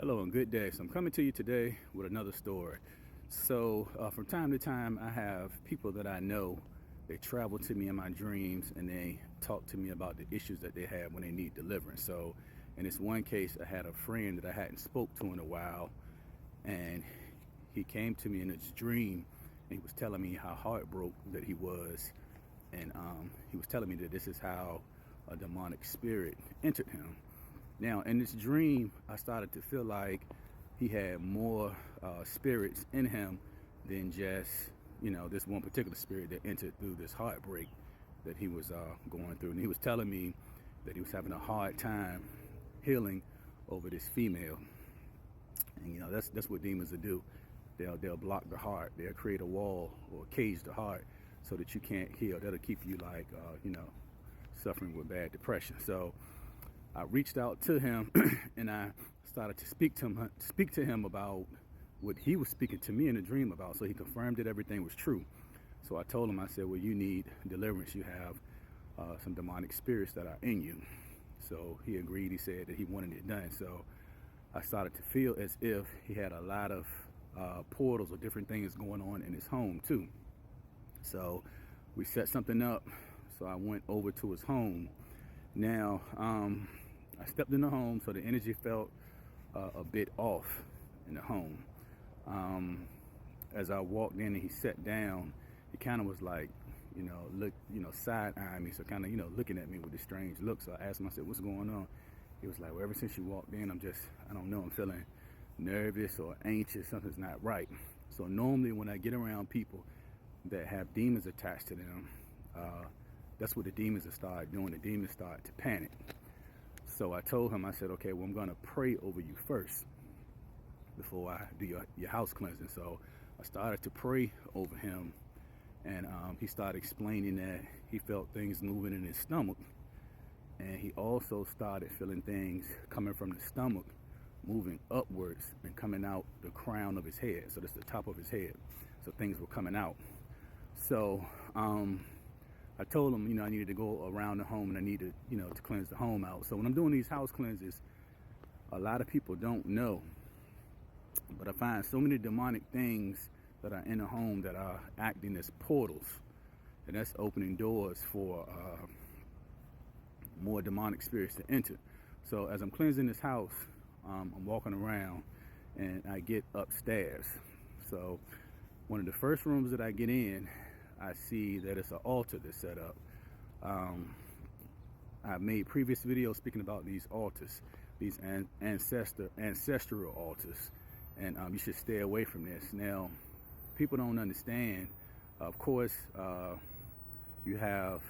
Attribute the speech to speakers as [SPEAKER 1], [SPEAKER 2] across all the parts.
[SPEAKER 1] Hello and good day. So I'm coming to you today with another story. So from time to time, I have people that I know. They travel to me in my dreams and they talk to me about the issues that they have when they need deliverance. So in this one case, I had a friend that I hadn't spoke to in a while, and he came to me in his dream and he was telling me how heartbroken that he was. And he was telling me that this is how a demonic spirit entered him. Now, in this dream, I started to feel like he had more spirits in him than just, this one particular spirit that entered through this heartbreak that he was going through. And he was telling me that he was having a hard time healing over this female. And, that's what demons will do. They'll block the heart. They'll create a wall or cage the heart so that you can't heal. That'll keep you like, suffering with bad depression. So I reached out to him and I started to speak to him about what he was speaking to me in a dream about. So he confirmed that everything was true. So I told him, I said, well, you need deliverance. You have some demonic spirits that are in you. So he agreed. He said that he wanted it done. So I started to feel as if he had a lot of portals or different things going on in his home too. So we set something up. So I went over to his home. Now, I stepped in the home, so the energy felt a bit off in the home. As I walked in and he sat down, he kind of was like, side-eyeing me, so kind of, looking at me with this strange look. So I asked him, I said, what's going on? He was like, well, ever since you walked in, I don't know, I'm feeling nervous or anxious, something's not right. So normally when I get around people that have demons attached to them, that's what the demons will start doing. The demons start to panic. So I told him, I said, okay, well, I'm going to pray over you first before I do your house cleansing. So I started to pray over him, and he started explaining that he felt things moving in his stomach. And he also started feeling things coming from the stomach, moving upwards and coming out the crown of his head. So that's the top of his head. So things were coming out. So I told him, I needed to go around the home and I needed, to cleanse the home out. So when I'm doing these house cleanses, a lot of people don't know, but I find so many demonic things that are in the home that are acting as portals, and that's opening doors for more demonic spirits to enter. So as I'm cleansing this house, I'm walking around and I get upstairs. So one of the first rooms that I get in, I see that it's an altar that's set up. I've made previous videos speaking about these altars, these ancestral altars, and you should stay away from this. Now, people don't understand. Of course, you have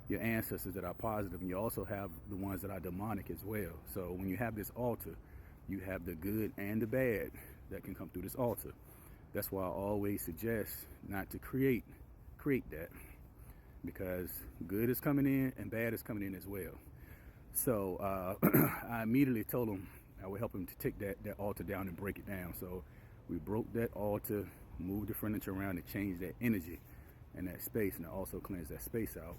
[SPEAKER 1] your ancestors that are positive, and you also have the ones that are demonic as well. So when you have this altar, you have the good and the bad that can come through this altar. That's why I always suggest not to create that, because good is coming in and bad is coming in as well. So I immediately told him I would help him to take that altar down and break it down. So we broke that altar, moved the furniture around, and changed that energy in that space, and I also cleansed that space out.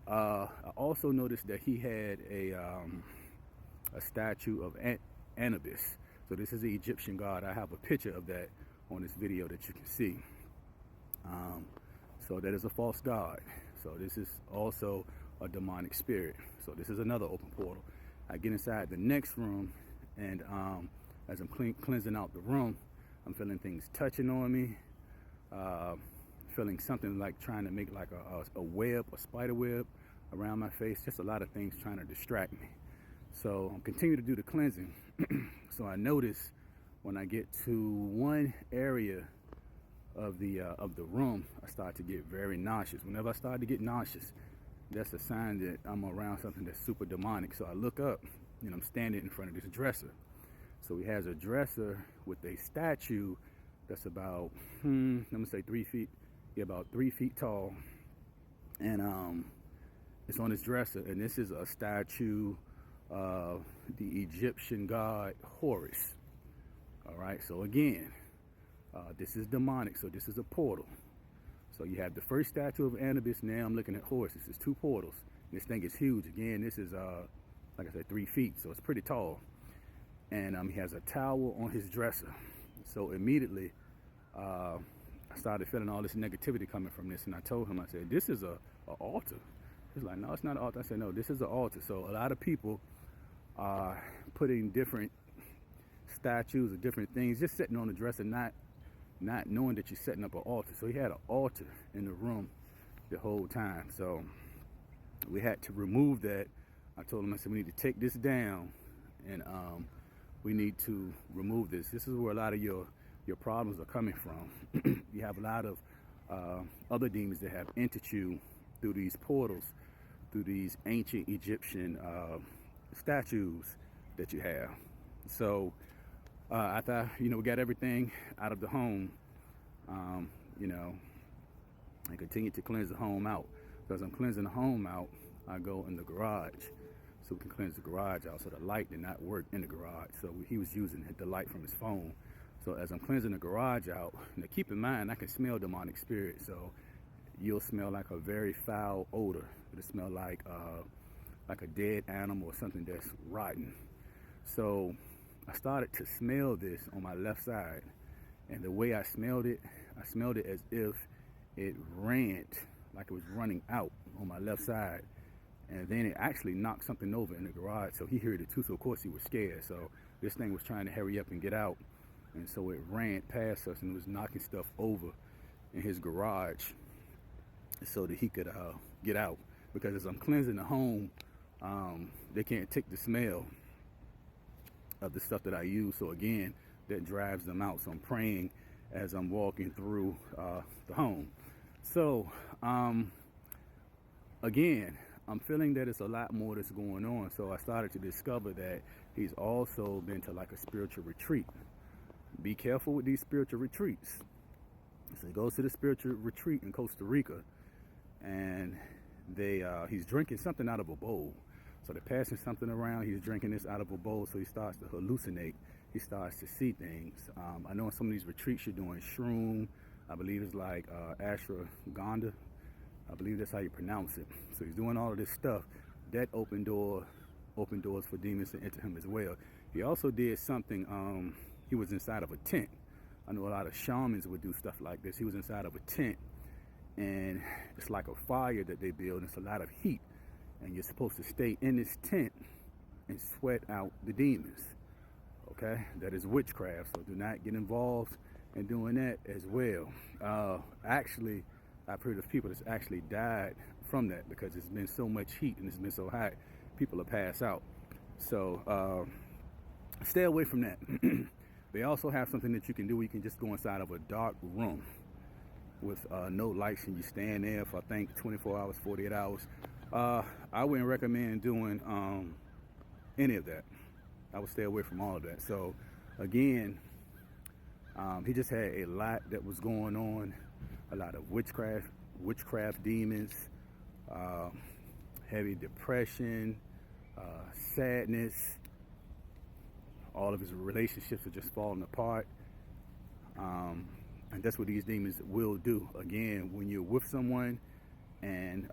[SPEAKER 1] I also noticed that he had a statue of Anubis. So this is the Egyptian god. I have a picture of that on this video that you can see. So that is a false god. So this is also a demonic spirit. So this is another open portal. I get inside the next room, and as I'm cleansing out the room, I'm feeling things touching on me, feeling something like trying to make like a web, a spider web around my face. Just a lot of things trying to distract me. So I'm continuing to do the cleansing. So I notice when I get to one area of the room, I start to get very nauseous. Whenever I start to get nauseous, that's a sign that I'm around something that's super demonic. So I look up and I'm standing in front of this dresser. So he has a dresser with a statue that's about, I'm gonna say 3 feet, about 3 feet tall. And it's on his dresser, and this is a statue of the Egyptian god Horus. All right, so again, this is demonic, so this is a portal. So you have the first statue of Anubis. Now I'm looking at Horus. This is 2 portals. This thing is huge. Again, this is like I said, 3 feet, so it's pretty tall. and he has a towel on his dresser. So immediately, I started feeling all this negativity coming from this, and I told him, I said, "This is a altar." He's like, "No, it's not an altar." I said, "No, this is an altar." So a lot of people are putting different statues or different things, just sitting on the dresser, not knowing that you're setting up an altar. So he had an altar in the room the whole time. So we had to remove that. I told him, I said, "We need to take this down, and we need to remove this. This is where a lot of your problems are coming from." You have a lot of other demons that have entered you through these portals, through these ancient Egyptian statues that you have. So after we got everything out of the home, I continue to cleanse the home out. So as I'm cleansing the home out, I go in the garage so we can cleanse the garage out. So the light did not work in the garage, so he was using the light from his phone. So as I'm cleansing the garage out, now keep in mind, I can smell demonic spirits. So you'll smell like a very foul odor. It'll smell like a dead animal or something that's rotten. So I started to smell this on my left side, and the way I smelled it as if it ran, like it was running out on my left side. And then it actually knocked something over in the garage. So he heard it too, so of course he was scared. So this thing was trying to hurry up and get out. And so it ran past us and was knocking stuff over in his garage so that he could get out. Because as I'm cleansing the home, they can't take the smell of the stuff that I use. So again, that drives them out. So I'm praying as I'm walking through the home. So again, I'm feeling that it's a lot more that's going on. So I started to discover that he's also been to like a spiritual retreat. Be careful with these spiritual retreats. So he goes to the spiritual retreat in Costa Rica, and he's drinking something out of a bowl. So they're passing something around. He's drinking this out of a bowl, so he starts to hallucinate. He starts to see things. I know in some of these retreats you're doing shroom. I believe it's like ashwagandha. I believe that's how you pronounce it. So he's doing all of this stuff. That opened doors for demons to enter him as well. He also did something. He was inside of a tent. I know a lot of shamans would do stuff like this. He was inside of a tent, and it's like a fire that they build. It's a lot of heat, and you're supposed to stay in this tent and sweat out the demons. Okay, that is witchcraft. So do not get involved in doing that as well. Actually, I've heard of people that's actually died from that because it's been so much heat and it's been so hot, people will pass out. So stay away from that. They also have something that you can do where you can just go inside of a dark room with no lights, and you stand there for I think 24 hours, 48 hours. I wouldn't recommend doing any of that. I would stay away from all of that. So again, he just had a lot that was going on, a lot of witchcraft demons, heavy depression, sadness. All of his relationships are just falling apart. And that's what these demons will do. Again, when you're with someone and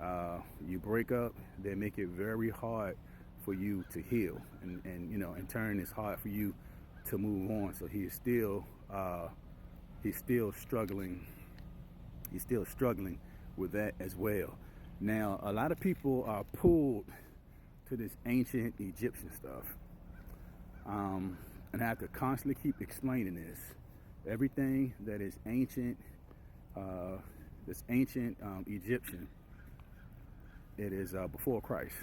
[SPEAKER 1] you break up, they make it very hard for you to heal. And in turn, it's hard for you to move on. So he's still struggling. He's still struggling with that as well. Now, a lot of people are pulled to this ancient Egyptian stuff. And I have to constantly keep explaining this. Everything that is ancient, Egyptian, it is before Christ.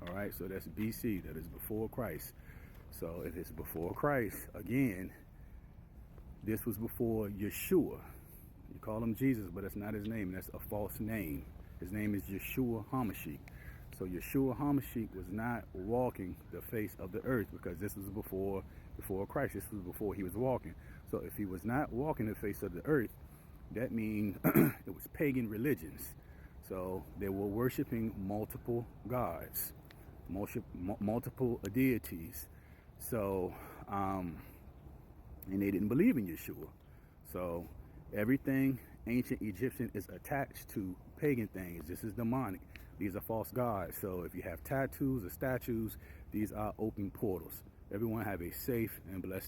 [SPEAKER 1] All right, so that's BC, that is before Christ. So if it's before Christ, again, this was before Yeshua. You call him Jesus, but that's not his name. That's a false name. His name is Yeshua HaMashiach. So Yeshua HaMashiach was not walking the face of the earth because this was before Christ. This was before he was walking. So if he was not walking the face of the earth, that means it was pagan religions. So they were worshiping multiple gods, multiple deities. So, and they didn't believe in Yeshua. So everything ancient Egyptian is attached to pagan things. This is demonic. These are false gods. So if you have tattoos or statues, these are open portals. Everyone have a safe and blessed